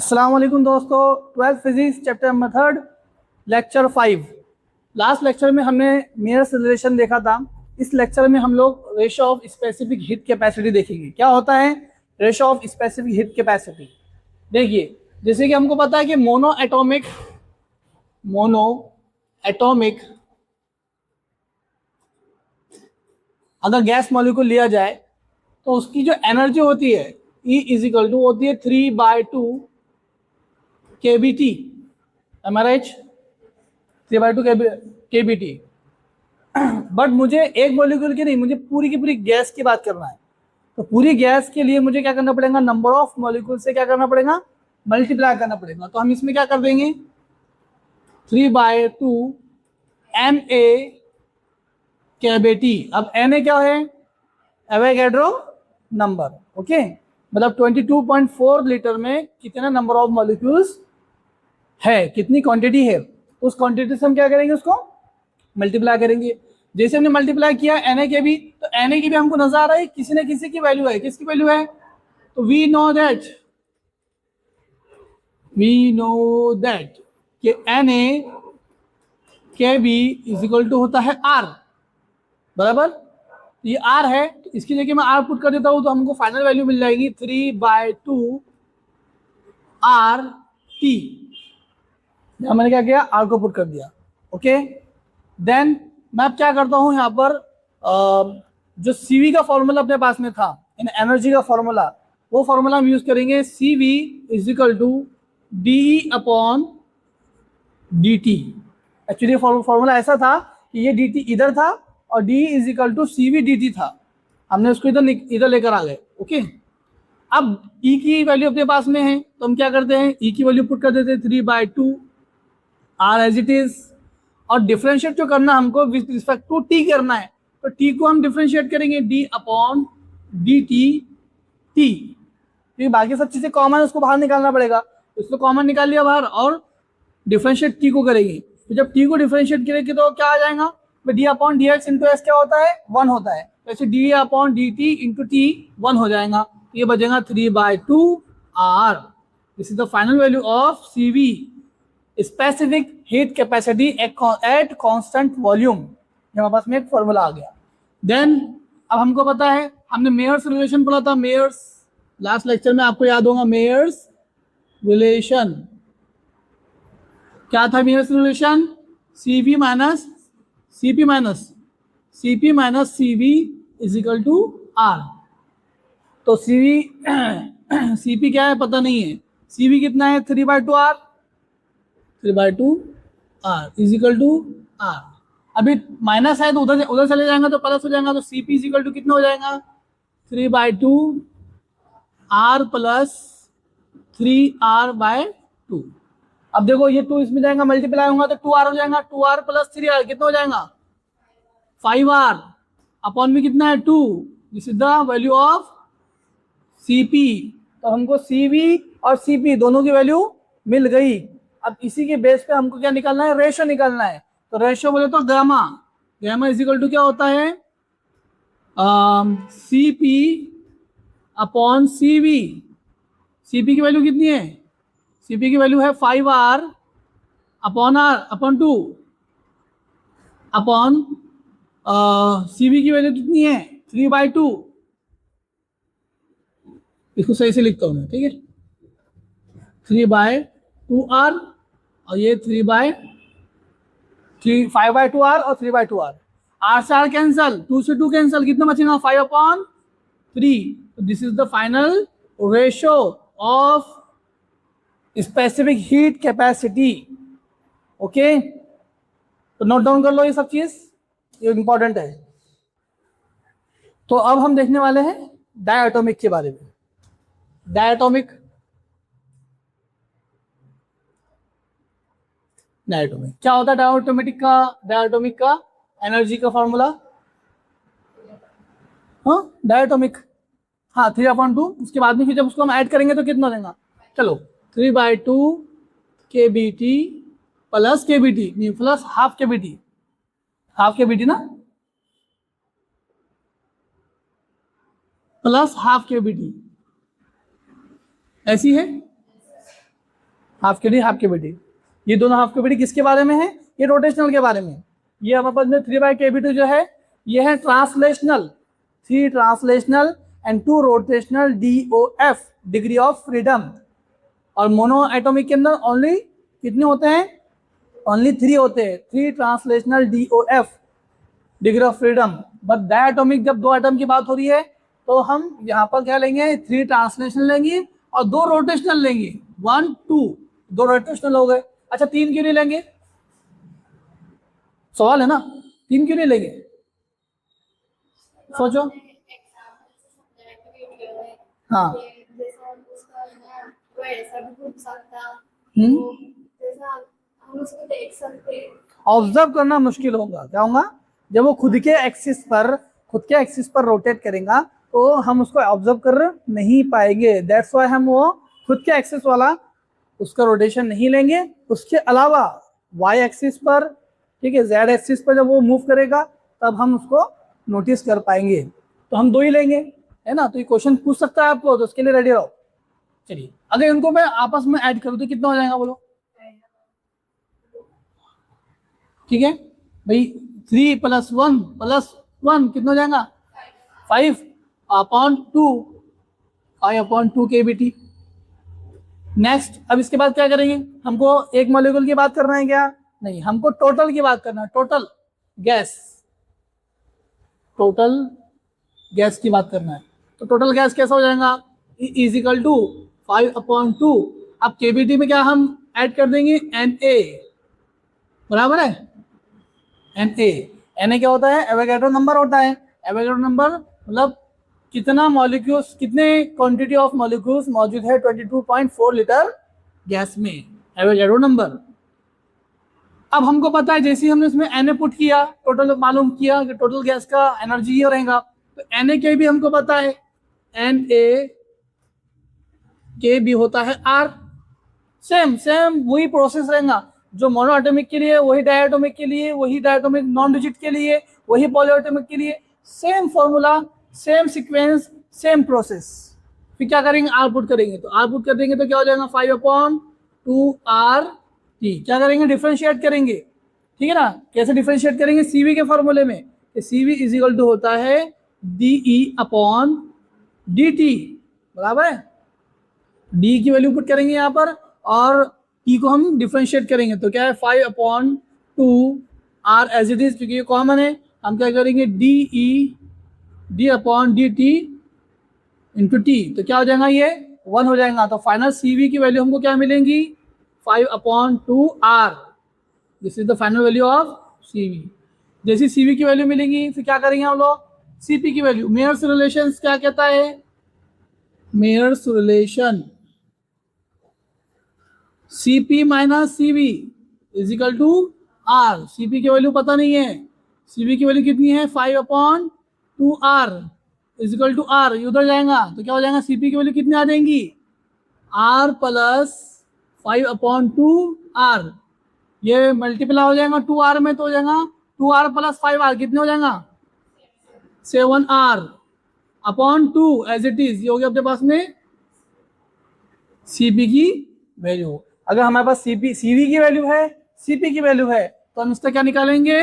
अस्सलाम वालेकुम दोस्तों, 12th physics chapter number 3 lecture 5। Last lecture में हमने मेयर्स रिलेशन देखा था। इस लेक्चर में हम लोग ratio of specific heat capacity देखेंगे। क्या होता है ratio of specific heat capacity? देखिए, जैसे कि हमको पता है कि मोनो एटॉमिक अगर गैस मॉलिक्यूल लिया जाए तो उसकी जो एनर्जी होती है E इज इक्वल टू होती है 3/2 KBT। एमआरएच 3/2 KBT। बट मुझे एक मॉलिक्यूल की नहीं, मुझे पूरी की पूरी गैस की बात करना है। तो पूरी गैस के लिए मुझे क्या करना पड़ेगा, नंबर ऑफ मॉलिक्यूल से क्या करना पड़ेगा, मल्टीप्लाई करना पड़ेगा। तो हम इसमें क्या कर देंगे 3/2 MA KBT। अब Na क्या है, एवोगैड्रो नंबर। ओके, मतलब 22.4 लीटर में कितना नंबर ऑफ मॉलिक्यूल्स है, कितनी क्वांटिटी है, उस क्वांटिटी से हम क्या करेंगे, उसको मल्टीप्लाई करेंगे। जैसे हमने मल्टीप्लाई किया Na के भी, तो Na की भी हमको नजर आ रहा है किसी न किसी की वैल्यू है। किसकी वैल्यू है? तो वी नो दैट कि Na के बी इज इक्वल टू होता है R, बराबर। ये R है, तो इसकी जगह मैं R पुट कर देता हूं तो हमको फाइनल वैल्यू मिल जाएगी 3/2 RT। मैंने क्या किया, R को पुट कर दिया। ओके, देन मैं अब क्या करता हूं यहाँ पर, जो CV का फॉर्मूला अपने पास में था, इन एनर्जी का फॉर्मूला, वो फॉर्मूला हम यूज करेंगे। CV is equal to DE/dt। Actually formula ऐसा था कि ये dt इधर था और DE is equal to CV/dt था। हमने उसको इधर लेकर आ गए। ओके, अब E की वैल्यू अपने पास में है तो हम क्या करते हैं, E की वैल्यू पुट कर देते हैं 3/2 R एज इट इज। और डिफरेंशिएट जो करना हमको विद रिस्पेक्ट टू T करना है, तो T को हम डिफरेंशिएट करेंगे D/dt T। क्योंकि बाकी सब चीजें कॉमन है, उसको बाहर निकालना पड़ेगा। इसको कॉमन निकाल लिया बाहर और डिफरेंशिएट T को करेंगे। तो जब T को डिफरेंशिएट करेंगे तो क्या आ जाएगा, D/dx इंटू एस क्या होता है, 1 होता है। वैसे D/dt इंटू T 1 हो जाएगा। ये बचेगा 3/2 R। This is the final value of CV, specific heat capacity at constant volume. हमारे पास में एक फॉर्मूला आ गया। देन अब हमको पता है, हमने मेयर्स रिलेशन पढ़ा था। मेयर्स लास्ट लेक्चर में आपको याद होगा, मेयर्स रिलेशन क्या था? Mayer's relation CP minus CV is equal to R। तो CP क्या है पता नहीं है, CV कितना है 3/2 R is equal to R। अभी माइनस है तो उधर चले जाएंगे तो प्लस हो जाएगा। तो CP इज इक्वल टू कितना हो जाएगा, 3/2 R प्लस 3R/2। अब देखो ये 2 इसमें जाएगा, मल्टीप्लाई होगा तो 2R हो जाएगा। 2R प्लस 3R कितना हो जाएगा, 5R। अपॉन में कितना है 2। This is the value of CP। तो हमको CV और CP दोनों की वैल्यू मिल गई। अब इसी के बेस पे हमको क्या निकालना है, रेशो निकालना है। तो रेशो बोले तो गामा इज इक्वल टू क्या होता है, CP अपॉन CV। CP की वैल्यू कितनी है, CP की वैल्यू है 5R अपॉन 2 अपॉन CV की वैल्यू कितनी है 3/2। इसको सही से लिखता हूं मैं, ठीक है। 3/2R और ये 5/2R और 3/2R। R से R कैंसल, 2 से 2 कैंसल, कितना बचेगा 5/3। This is the final ratio of specific heat capacity. Okay, तो नोट डाउन कर लो ये सब चीज, ये इंपॉर्टेंट है। तो अब हम देखने वाले हैं डायटोमिक के बारे में। डायटोमिक क्या होता है? डायटोमिक का एनर्जी का फॉर्मूला, हाँ डायटोमिक, हाँ 3/2। उसके बाद में फिर जब उसको हम ऐड करेंगे तो कितना देगा, चलो 3/2 KBT प्लस KBT नहीं प्लस हाफ KBT ना, प्लस हाफ KBT ऐसी है। हाफ के डी हाफ के बी, ये दोनों हाफ के बी किसके बारे में है? ये रोटेशनल के बारे में। ये हमारे पास में 3/kB2 जो है ये है translational, 3 translational and 2 rotational, DOF degree of freedom. और मोनो एटॉमिक के अंदर ओनली कितने होते हैं? ओनली 3 होते हैं, 3 translational DOF degree of freedom. But diatomic जब 2 एटम की बात हो रही है तो हम यहाँ पर क्या लेंगे? 3 ट्रांसलेशनल लेंगे और 2 रोटेशनल लेंगे। 1 2 2 रोटेशनल हो गए। अच्छा 3 क्यों नहीं लेंगे? सवाल है ना, 3 क्यों नहीं लेंगे? सोचो। हाँ ऑब्जर्व करना मुश्किल होगा। क्या होगा? जब वो खुद के एक्सिस पर रोटेट करेगा तो हम उसको ऑब्जर्व कर नहीं पाएंगे। दैट्स व्हाई हम वो खुद के एक्सिस वाला उसका रोटेशन नहीं लेंगे। उसके अलावा वाई एक्सिस पर, ठीक है, जेड एक्सिस पर जब वो मूव करेगा तब हम उसको नोटिस कर पाएंगे। तो हम 2 ही लेंगे, है ना। तो ये क्वेश्चन पूछ सकता है आपको, तो उसके लिए रेडी रहो। चलिए अगर इनको मैं आपस में ऐड करूँ तो कितना हो जाएगा बोलो? ठीक है भाई, 3 + 1 कितना हो जाएगा? 5/2, 5/2 kBT। नेक्स्ट, अब इसके बाद क्या करेंगे? हमको एक मॉलिक्यूल की बात करना है क्या? नहीं, हमको टोटल की बात करना है। टोटल गैस की बात करना है। तो टोटल गैस कैसा हो जाएगा? = 5/2। अब केबीटी में क्या हम ऐड कर देंगे? Na, बराबर है Na क्या होता है? एवोगैड्रो नंबर होता है। एवोगैड्रो नंबर मतलब कितना मॉलिक्यूल्स, कितने क्वांटिटी ऑफ मॉलिक्यूल्स मौजूद है 22.4 लीटर गैस में, एवोगैड्रो नंबर। अब हमको पता है जैसे ही हमने इसमें Na पुट किया, टोटल मालूम किया कि टोटल गैस का एनर्जी ये रहेगा। तो Na के भी हमको पता है, Na के भी होता है R। सेम वही प्रोसेस रहेगा जो मोनो एटॉमिक के लिए, वही डायटोमिक के लिए, वही डायटोमिक नॉन डिजिट के लिए, वही पॉलीएटॉमिक के लिए। Same formula, same sequence, same process. फिर क्या करेंगे? आउटपुट करेंगे। तो आउटपुट कर देंगे तो क्या हो जाएगा? 5/2RT। क्या करेंगे? डिफरेंशिएट करेंगे। ठीक है ना। कैसे डिफरेंशिएट करेंगे? CV के फॉर्मूले में। CV = होता है DE/dt, बराबर है। D की वैल्यू पुट करेंगे यहाँ पर और T को हम डिफरेंशिएट करेंगे। तो क्या है? 5/2R एज इट इज, क्योंकि ये कॉमन है। हम क्या करेंगे? D/dt × T। तो क्या हो जाएगा? ये 1 हो जाएगा। तो फाइनल CV की वैल्यू हमको क्या मिलेंगी? 5/2R। This is the final value of CV। जैसी CV की वैल्यू मिलेगी फिर क्या करेंगे हम लोग? CP की वैल्यू। मेयर्स रिलेशन क्या कहता है? Mayer's relation CP - CV = R। CP की वैल्यू पता नहीं है। CV की वैल्यू कितनी है? 5/2R = R। ये उधर जाएगा तो क्या हो जाएगा? CP की वैल्यू कितनी आ जाएंगी? R + 5/2R। ये मल्टीप्लाई हो जाएगा 2R में, तो हो जाएगा 2R + 5R कितने हो जाएगा? 7R/2 as it is. ये हो गया अपने पास में CP की वैल्यू। अगर हमारे पास CV की वैल्यू है, CP की वैल्यू है, तो हम इसका क्या निकालेंगे?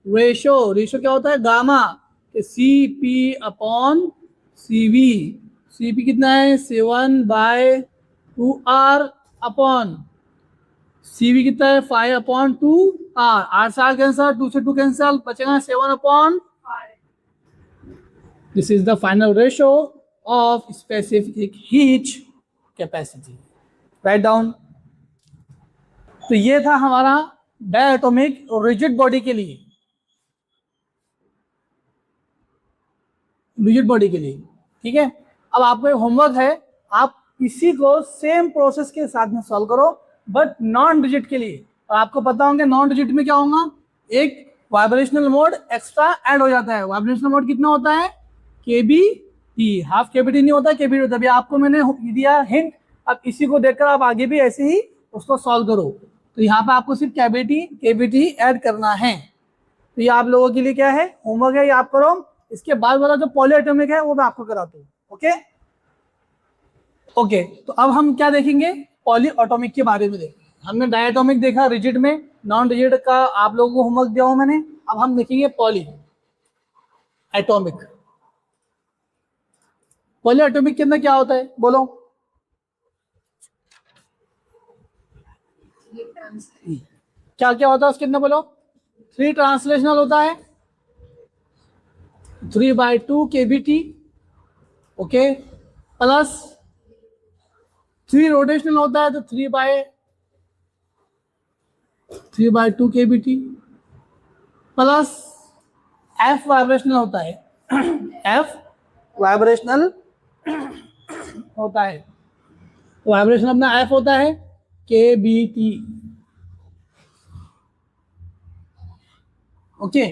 रेशो क्या होता है? गामा। CP/CV। CP कितना है? 7/2R अपॉन CV कितना है? 5/2R। R से R कैंसल, 2 से 2 कैंसल, बचेगा 7/5। This is the final ratio of specific heat capacity. Right down. तो ये था हमारा डायटोमिक रिजिड बॉडी के लिए, ठीक है। अब आपको होमवर्क है, आप इसी को सेम प्रोसेस के साथ में सॉल्व करो बट नॉन रिजिड के लिए। और आपको पता होंगे नॉन रिजिड में क्या होगा? एक वाइब्रेशनल मोड एक्स्ट्रा ऐड हो जाता है। वाइब्रेशनल मोड कितना होता है? kBT। हाफ kBT नहीं होता, kBT होता है। अभी आपको मैंने दिया हिंट। अब इसी को देखकर आप आगे भी ऐसे ही उसको सॉल्व करो। तो यहाँ पे आपको सिर्फ kBT ऐड करना है। तो ये आप लोगों के लिए क्या है? होमवर्क है, ये आप करो। इसके बाद वाला जो पॉलीएटॉमिक है वो मैं आपको कराता हूँ। ओके, तो अब हम क्या देखेंगे? पॉली एटॉमिक के बारे में देखेंगे। हमने डायटोमिक देखा रिजिड में, नॉन रिजिड का आप लोगों को होमवर्क दिया हूं मैंने। अब हम देखेंगे पॉली एटॉमिक। पॉली एटॉमिक के अंदर क्या होता है बोलो? क्या क्या होता है उसके अंदर बोलो? 3 ट्रांसलेशनल होता है, 3/2 KBT, ओके, प्लस 3 रोटेशनल होता है तो 3/2 KBT, प्लस F वाइब्रेशनल होता है, F वाइब्रेशनल होता है, वाइब्रेशन अपना F होता है KBT, ओके।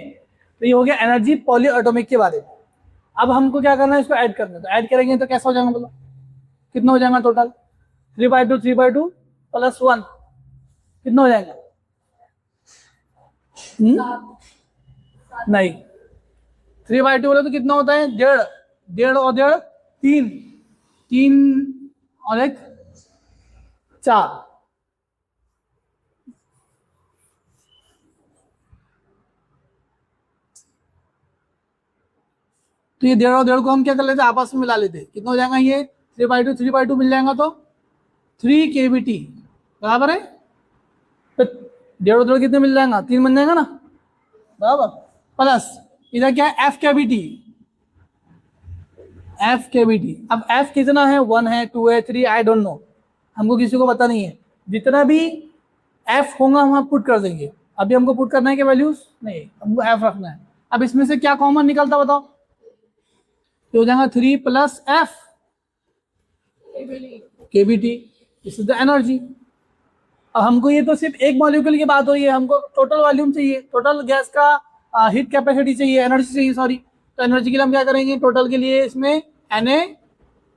तो ये हो गया एनर्जी पॉली एटॉमिक के बारे में। अब हमको क्या करना है, इसको ऐड करना है। तो ऐड करेंगे तो कैसा हो जाएगा बोलो? कितना हो जाएगा टोटल? 3/2 प्लस 1 कितना हो जाएगा? नहीं, 3/2 बोले तो कितना होता है? 1.5, 1.5 और 1.5 3, 3 और 1 4। तो ये 1.5 और 1.5 को हम क्या कर लेते हैं, आपस में मिला लेते हैं। कितना हो जाएगा ये? 3/2 मिल जाएगा तो 3 KBT बराबर है। तो 1.5 और 1.5 कितने मिल जाएगा? 3 बन जाएगा ना, बराबर। प्लस इधर क्या है? F KBT, F KBT। अब F कितना है? 1 है, 2 है, 3, आई डोंट नो, हमको किसी को पता नहीं है। जितना भी F होगा हम पुट कर देंगे। अभी हमको पुट करना है क्या वैल्यूज? नहीं, हमको F रखना है। अब इसमें से क्या कॉमन निकलता बताओ? तो हो जाएगा 3 plus F KBT, this is the energy. अब हमको ये तो सिर्फ एक मॉलिक्यूल की बात हो रही है, हमको टोटल वॉल्यूम चाहिए, टोटल गैस का हीट कैपेसिटी चाहिए, एनर्जी चाहिए, सॉरी। तो एनर्जी के लिए हम क्या करेंगे? टोटल के लिए इसमें Na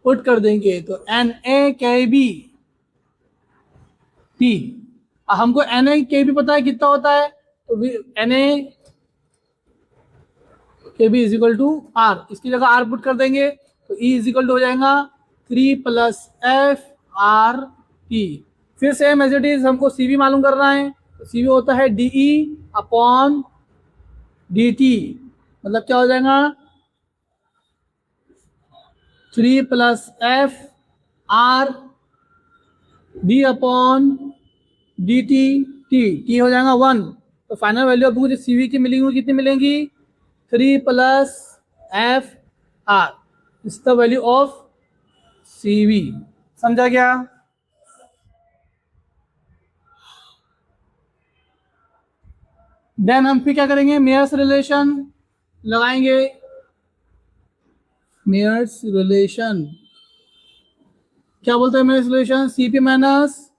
पुट कर देंगे, तो NaKBT। हमको NaKB पता है कितना होता है, तो NaKB is equal to R, इसकी जगह R पुट कर देंगे तो E इज इक्वल टू हो जाएगा 3 प्लस FRT। फिर सेम एज इट इज हमको CV मालूम करना है, तो CV होता है DE/dt, मतलब क्या हो जाएगा? 3 प्लस FR D/dt, T हो जाएगा 1। तो फाइनल वैल्यू अब मुझे CV की मिलेंगी, कितनी मिलेंगी? 3 plus FR, is the value of CV। समझा क्या? देन हम फिर क्या करेंगे? मेयर्स रिलेशन लगाएंगे। मेयर्स रिलेशन क्या बोलते हैं? Mayer's relation CP minus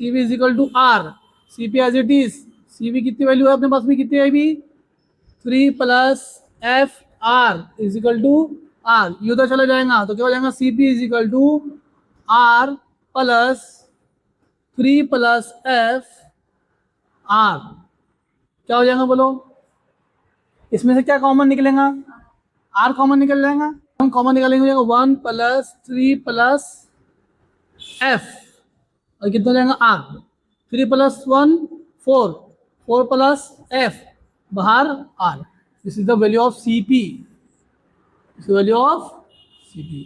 CV is equal to R। CP as it is, CV कितनी वैल्यू है अपने पास में? कितनी है अभी? 3 plus FR is equal to R। ये उधर चला जाएगा तो क्या हो जाएगा? CP is equal to R plus 3 plus FR। क्या हो जाएगा बोलो? इसमें से क्या कॉमन निकलेगा? R कॉमन निकल जाएगा। हम कॉमन निकालेंगे 1 प्लस 3 प्लस F, और कितना हो जाएगा? R। 3 प्लस 1 4, 4 प्लस F, बाहर R। This is the value of CP, value of CP।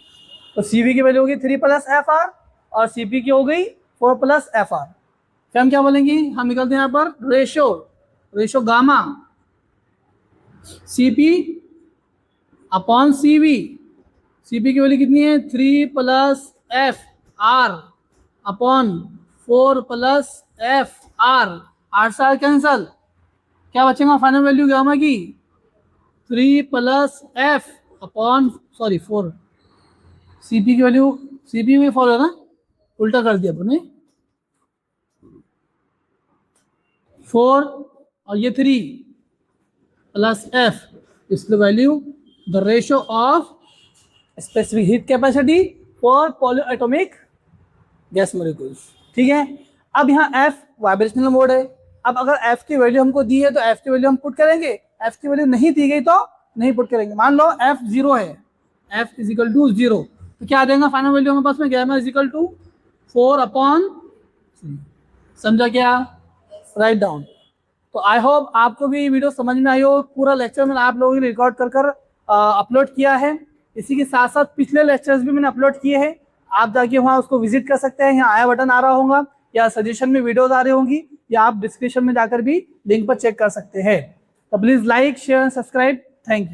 तो CV की वैल्यू होगी 3 प्लस FR और CP की हो गई 4 प्लस FR। फिर हम क्या बोलेंगे? हम निकलते हैं यहाँ पर ratio gamma CP upon CV। CP की वैल्यू कितनी है? 3 plus FR upon 4 plus FR। R से R कैंसल, क्या बचेगा फाइनल वैल्यू गामा की? 3 प्लस F अपॉन 4। CP की वैल्यू, CP में 4 है ना, उल्टा कर दिया अपने, 4 और ये 3 plus F is the value, the ratio of specific heat capacity for polyatomic gas molecules. ठीक है। अब यहाँ F वाइब्रेशनल मोड है। अब अगर F की वैल्यू हमको दी है तो F की वैल्यू हम पुट करेंगे, F की वैल्यू नहीं दी गई तो नहीं पुट करेंगे। मान लो F 0 है, F इज इक्वल टू 0, तो क्या आ जाएगा फाइनल वैल्यू हमारे पास में? Gamma is equal to 4 upon समझा क्या? Write down. तो आई होप आपको भी वीडियो समझ में आई हो। पूरा लेक्चर मैंने आप लोगों ने रिकॉर्ड कर अपलोड किया है। इसी के साथ साथ पिछले लेक्चर्स भी मैंने अपलोड किए हैं, आप जाके वहाँ उसको विजिट कर सकते हैं। यहाँ आया बटन आ रहा होगा या सजेशन में वीडियोज आ रही होंगी, या आप डिस्क्रिप्शन में जाकर भी लिंक पर चेक कर सकते हैं। तो please like share subscribe. Thank you.